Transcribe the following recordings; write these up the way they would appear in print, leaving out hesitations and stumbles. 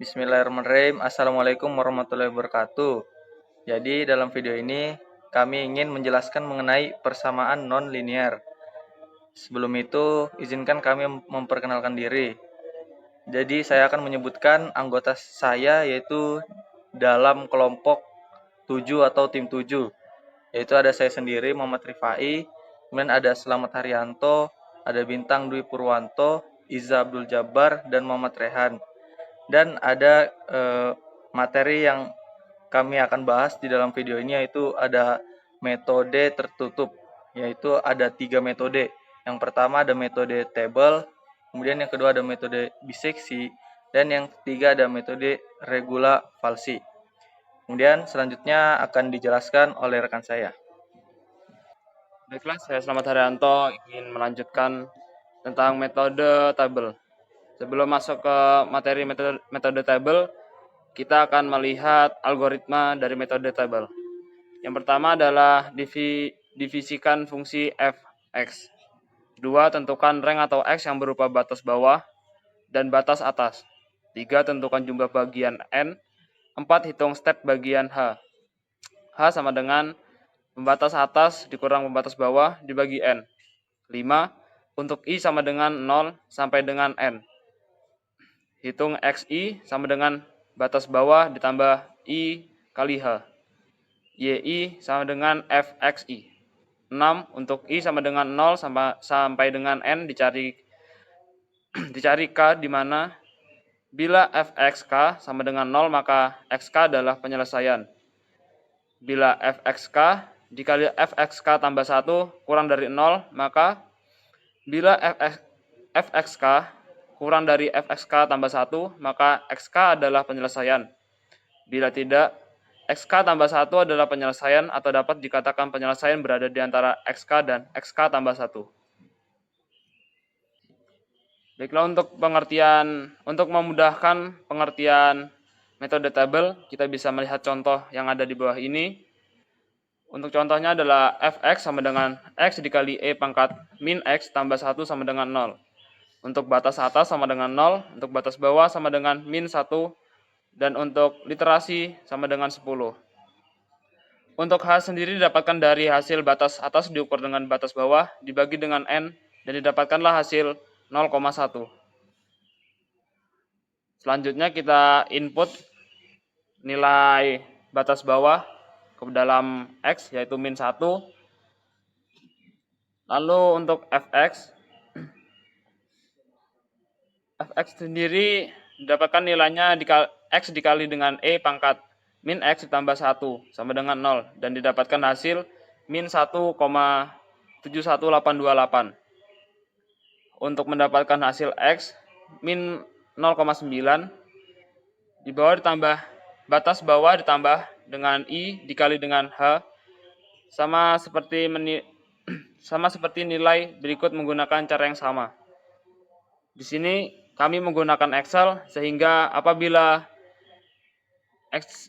Bismillahirrahmanirrahim. Assalamualaikum warahmatullahi wabarakatuh. Jadi dalam video ini kami ingin menjelaskan mengenai persamaan non-linear. Sebelum itu, izinkan kami memperkenalkan diri. Jadi saya akan menyebutkan anggota saya yaitu dalam kelompok 7 atau tim 7. Yaitu ada saya sendiri, Muhammad Rifai, kemudian ada Slamet Haryanto, ada Bintang Dwi Purwanto, Iza Abdul Jabbar, dan Muhammad Rehan. Dan ada materi yang kami akan bahas di dalam video ini, yaitu ada metode tertutup, yaitu ada 3 metode. Yang pertama ada metode table, kemudian yang kedua ada metode biseksi, dan yang ketiga ada metode regula falsi. Kemudian selanjutnya akan dijelaskan oleh rekan saya. Baiklah, saya Slamet Haryanto ingin melanjutkan tentang metode table. Sebelum masuk ke materi metode table, kita akan melihat algoritma dari metode table. Yang pertama adalah divisikan fungsi f(x). Kedua, tentukan rank atau x yang berupa batas bawah dan batas atas. 3, tentukan jumlah bagian n. 4, hitung step bagian h. H sama dengan pembatas atas dikurang pembatas bawah dibagi n. 5. Untuk I sama dengan 0 sampai dengan N. Hitung XI sama dengan batas bawah ditambah I kali H. YI sama dengan FXI. 6. Untuk I sama dengan 0 sampai dengan N dicari K di mana bila FXK sama dengan 0 maka XK adalah penyelesaian. Bila FXK dikali FXK tambah 1 kurang dari 0 maka bila fxk kurang dari fxk tambah 1, maka xk adalah penyelesaian. Bila tidak, xk tambah 1 adalah penyelesaian atau dapat dikatakan penyelesaian berada di antara xk dan xk tambah 1. Baiklah, untuk memudahkan pengertian metode table, kita bisa melihat contoh yang ada di bawah ini. Untuk contohnya adalah fx sama dengan x dikali e pangkat min x tambah 1 sama dengan 0. Untuk batas atas sama dengan 0, untuk batas bawah sama dengan min 1, dan untuk literasi sama dengan 10. Untuk H sendiri didapatkan dari hasil batas atas diukur dengan batas bawah dibagi dengan N, dan didapatkanlah hasil 0,1. Selanjutnya kita input nilai batas bawah ke dalam X, yaitu min 1. Lalu untuk fx sendiri didapatkan nilainya x dikali dengan e pangkat min x ditambah 1 sama dengan 0, dan didapatkan hasil min 1,71828. Untuk mendapatkan hasil x min 0,9, di bawah ditambah batas bawah ditambah dengan i dikali dengan h, sama seperti nilai berikut menggunakan cara yang sama. Di sini kami menggunakan Excel, sehingga apabila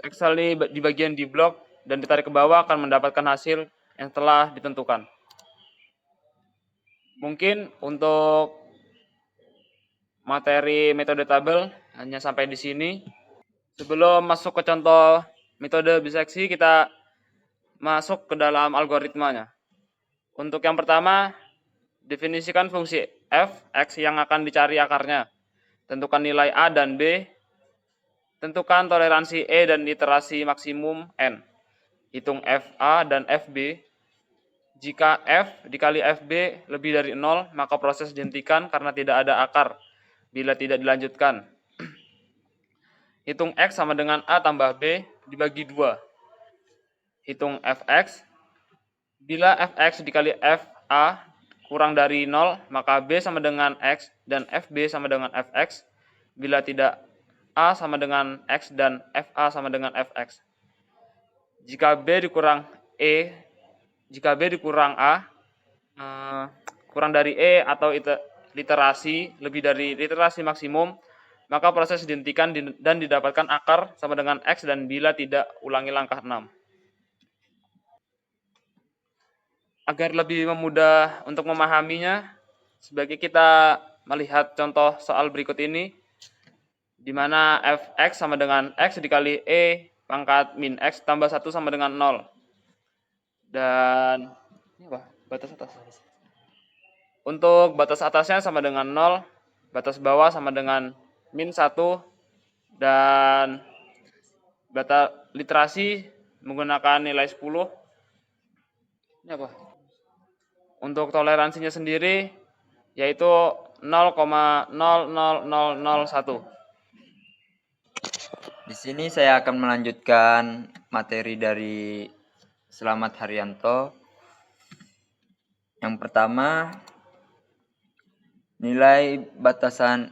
Excel ini di bagian di blok dan ditarik ke bawah akan mendapatkan hasil yang telah ditentukan. Mungkin untuk materi metode tabel hanya sampai di sini. Sebelum masuk ke contoh metode biseksi, kita masuk ke dalam algoritmanya. Untuk yang pertama, definisikan fungsi f, x yang akan dicari akarnya. Tentukan nilai A dan B. Tentukan toleransi E dan iterasi maksimum N. Hitung FA dan FB. Jika F dikali FB lebih dari 0, maka proses dihentikan karena tidak ada akar bila tidak dilanjutkan. Hitung X sama dengan A tambah B dibagi 2. Hitung Fx. Bila Fx dikali Fa kurang dari 0, maka B sama dengan X dan Fb sama dengan Fx. Bila tidak, A sama dengan X dan Fa sama dengan Fx. Jika B dikurang A, kurang dari E atau literasi lebih dari literasi maksimum, maka proses dihentikan dan didapatkan akar sama dengan X, dan bila tidak, ulangi langkah 6. Agar lebih mudah untuk memahaminya, sebaiknya kita melihat contoh soal berikut ini. di mana fx sama dengan x dikali e pangkat min x tambah 1 sama dengan 0. Dan ini apa? Batas atas. Untuk batas atasnya sama dengan 0, batas bawah sama dengan min 1, dan batas literasi menggunakan nilai 10. Ini apa? Untuk toleransinya sendiri yaitu 0,00001. Di sini saya akan melanjutkan materi dari Selamat Haryanto. Yang pertama, nilai batasan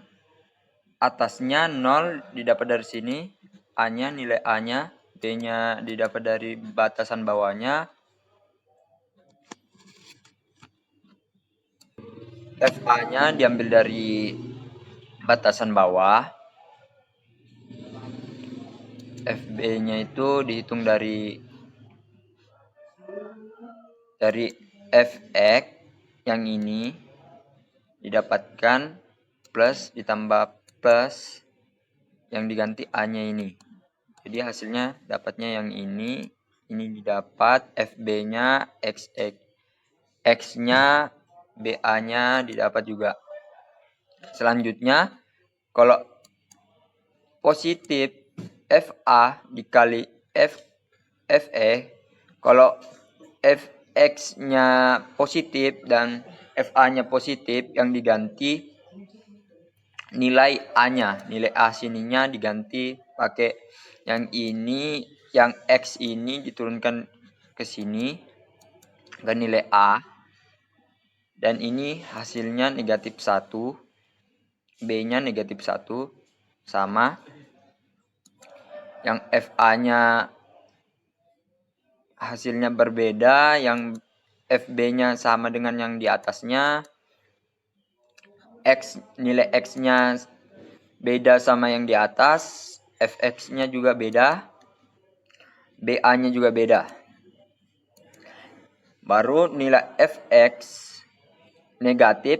atasnya 0 didapat dari sini, A-nya nilai A-nya, B-nya didapat dari batasan bawahnya, FA-nya diambil dari batasan bawah, FB-nya itu dihitung dari fx yang ini didapatkan plus ditambah plus yang diganti A-nya ini. Jadi hasilnya dapatnya yang ini didapat FB-nya XX, X-nya BA-nya didapat juga. Selanjutnya kalau positif FA dikali FE, kalau Fx-nya positif dan FA-nya positif, yang diganti nilai A-nya, nilai A sininya diganti pakai yang ini, yang X ini diturunkan ke sini ke nilai A, dan ini hasilnya negatif 1, B-nya negatif 1, sama yang FA-nya hasilnya berbeda, yang FB-nya sama dengan yang di atasnya, nilai X-nya beda sama yang di atas, Fx-nya juga beda, BA-nya juga beda. Baru nilai Fx negatif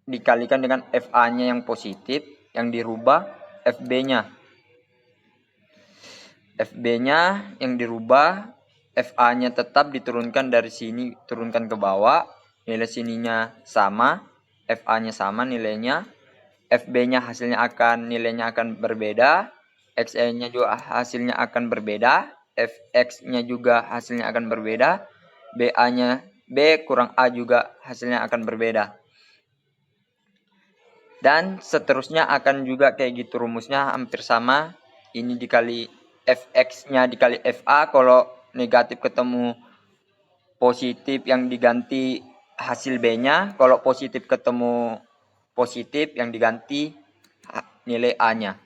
dikalikan dengan FA-nya yang positif, yang dirubah FB-nya. FB-nya yang dirubah, FA-nya tetap diturunkan dari sini, turunkan ke bawah, nilai sininya sama, FA-nya sama nilainya, FB-nya nilainya akan berbeda, XE-nya juga hasilnya akan berbeda, Fx-nya juga hasilnya akan berbeda, BA-nya B kurang A juga hasilnya akan berbeda. Dan seterusnya akan juga kayak gitu, rumusnya hampir sama. Ini dikali Fx-nya dikali Fa, kalau negatif ketemu positif yang diganti hasil B-nya, kalau positif ketemu positif yang diganti nilai A-nya.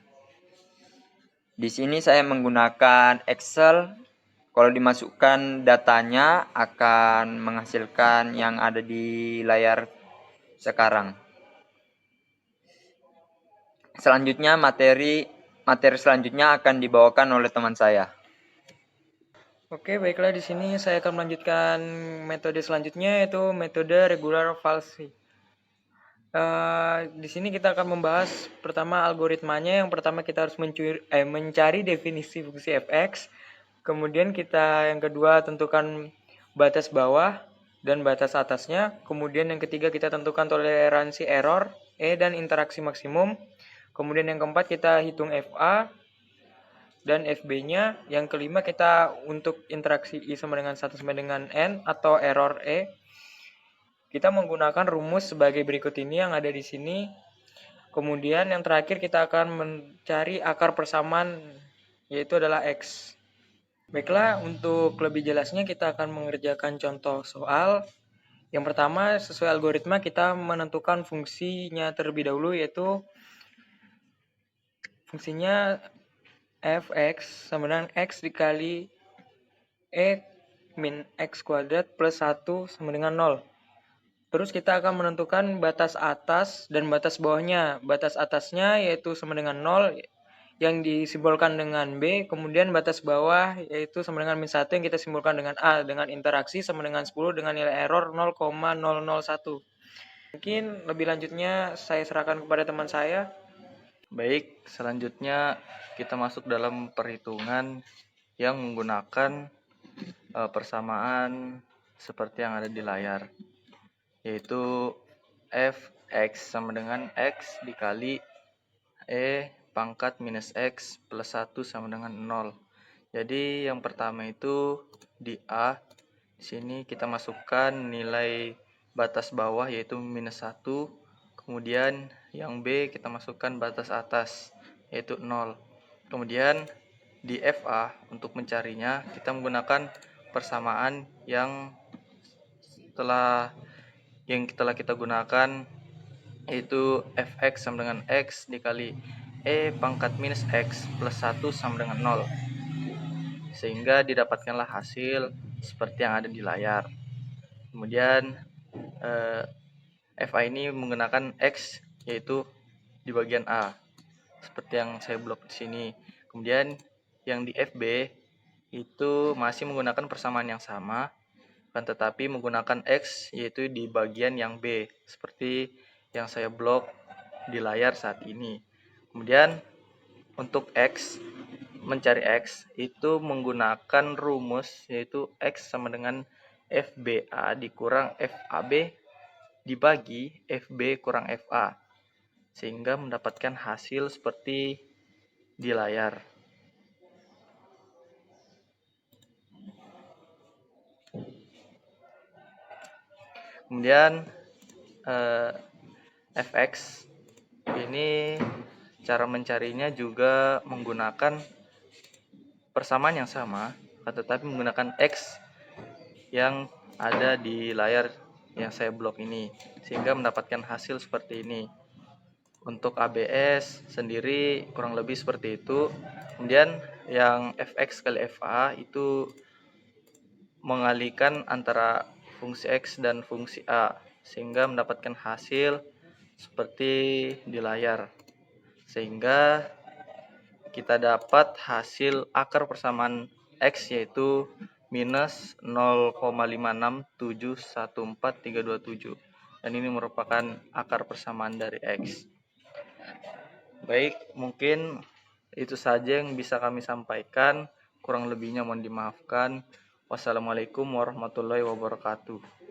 Di sini saya menggunakan Excel. Kalau dimasukkan datanya akan menghasilkan yang ada di layar sekarang. Selanjutnya materi selanjutnya akan dibawakan oleh teman saya. Oke, baiklah, di sini saya akan melanjutkan metode selanjutnya, yaitu metode regular falsi. Di sini kita akan membahas pertama algoritmanya. Yang pertama kita harus mencari definisi fungsi fx. Kemudian yang kedua tentukan batas bawah dan batas atasnya. Kemudian yang ketiga kita tentukan toleransi error E dan interaksi maksimum. Kemudian yang keempat kita hitung FA dan FB-nya. Yang kelima kita untuk interaksi I sama dengan 1 sampai dengan N atau error E. Kita menggunakan rumus sebagai berikut ini yang ada di sini. Kemudian yang terakhir kita akan mencari akar persamaan, yaitu adalah X. Baiklah, untuk lebih jelasnya kita akan mengerjakan contoh soal. Yang pertama, sesuai algoritma kita menentukan fungsinya terlebih dahulu, yaitu fungsinya fx sama dengan x dikali e min x kuadrat plus 1 sama dengan 0. Terus kita akan menentukan batas atas dan batas bawahnya. Batas atasnya yaitu sama dengan 0 yang disimbolkan dengan B, kemudian batas bawah yaitu sama dengan min 1 yang kita simbolkan dengan A, dengan interaksi sama dengan 10 dengan nilai error 0,001. Mungkin lebih lanjutnya saya serahkan kepada teman saya. Baik, selanjutnya kita masuk dalam perhitungan yang menggunakan persamaan seperti yang ada di layar, yaitu fx sama dengan x dikali e pangkat minus x plus 1 sama dengan 0. Jadi yang pertama itu di A, di sini kita masukkan nilai batas bawah yaitu minus 1, kemudian yang B kita masukkan batas atas yaitu 0. Kemudian di FA untuk mencarinya kita menggunakan persamaan yang telah kita gunakan, yaitu fx sama dengan x dikali e pangkat minus x plus 1 sama dengan 0, sehingga didapatkanlah hasil seperti yang ada di layar. Kemudian FA ini menggunakan X yaitu di bagian A seperti yang saya blok di sini. Kemudian yang di FB itu masih menggunakan persamaan yang sama, kan tetapi menggunakan X yaitu di bagian yang B seperti yang saya blok di layar saat ini. Kemudian untuk X, mencari X itu menggunakan rumus yaitu X sama dengan FBA dikurang FAB dibagi FB kurang FA, sehingga mendapatkan hasil seperti di layar. Kemudian fx ini cara mencarinya juga menggunakan persamaan yang sama, tetapi menggunakan X yang ada di layar yang saya blok ini, sehingga mendapatkan hasil seperti ini. Untuk ABS sendiri kurang lebih seperti itu. Kemudian yang fx kali fa itu mengalihkan antara fungsi x dan fungsi a, sehingga mendapatkan hasil seperti di layar, sehingga kita dapat hasil akar persamaan X yaitu minus 0,56714,327, dan ini merupakan akar persamaan dari X. Baik, mungkin itu saja yang bisa kami sampaikan, kurang lebihnya mohon dimaafkan. Wassalamualaikum warahmatullahi wabarakatuh.